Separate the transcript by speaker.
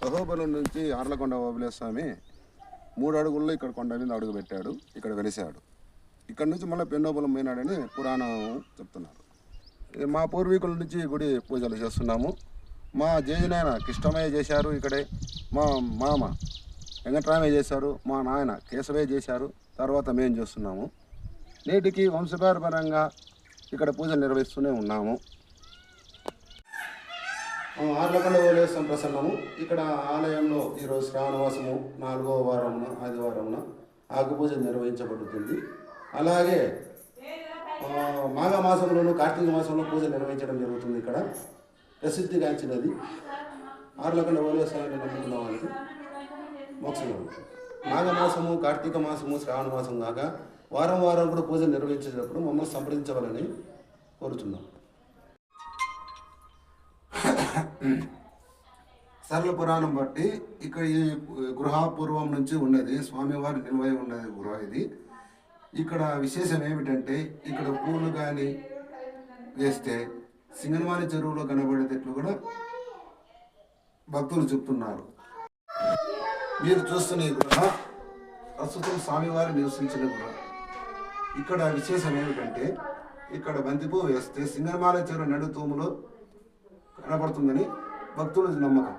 Speaker 1: అహోబలం నుంచి ఆర్లకొండ ఓబులేశ్వర స్వామి 3 అడుగుల్లో ఇక్కడ కొండ మీద అడుగు పెట్టాడు, ఇక్కడ వెలిశాడు. ఇక్కడ నుంచి మళ్ళీ పెన్నోబలం పోయినాడని పురాణం చెప్తున్నారు. మా పూర్వీకుల నుంచి గుడి పూజలు చేస్తున్నాము. మా జేజనాయన కృష్ణమయ్య చేశారు ఇక్కడే, మా మామ వెంకట్రామయ్య చేశారు, మా నాయన కేశవయ్య చేశారు, తర్వాత మేము చేస్తున్నాము. నేటికి వంశపారపరంగా ఇక్కడ పూజలు నిర్వహిస్తూనే ఉన్నాము. ఆర్లకొండ ఓబులేశ్వర ప్రసన్నము. ఇక్కడ ఆలయంలో ఈరోజు శ్రావణమాసము 4వ వారమున ఆదివారమున ఆకుపూజ నిర్వహించబడుతుంది. అలాగే మాఘ మాసంలోనూ కార్తీక మాసంలో పూజ నిర్వహించడం జరుగుతుంది. ఇక్కడ ప్రసిద్ధిగాంచినది ఆర్లకొండ ఓబులేశ్వర నమ్ముకున్న వాళ్ళకి మోక్షం జరుగుతుంది. మాఘమాసము, కార్తీక మాసము, శ్రావణ మాసం కాగా వారం వారం కూడా పూజ నిర్వహించేటప్పుడు మమ్మల్ని సంప్రదించవాలని కోరుతున్నాం. సరళ పురాణం బట్టి ఇక్కడ ఈ గృహపూర్వం నుంచి ఉన్నది, స్వామివారి నిల్వై ఉన్నది గృహ ఇది. ఇక్కడ విశేషం ఏమిటంటే ఇక్కడ పూలు కానీ వేస్తే సింగనమాని చెరువులో కనబడేటట్లు కూడా భక్తులు చెప్తున్నారు. మీరు చూస్తున్న ఈ గృహ ప్రస్తుతం స్వామివారు నివసించిన గృహ. ఇక్కడ విశేషం ఏమిటంటే ఇక్కడ బంతిపూ వేస్తే సింగనమాల చెరువు నడుతూములో కనబడుతుందని భక్తుల నమ్మకం.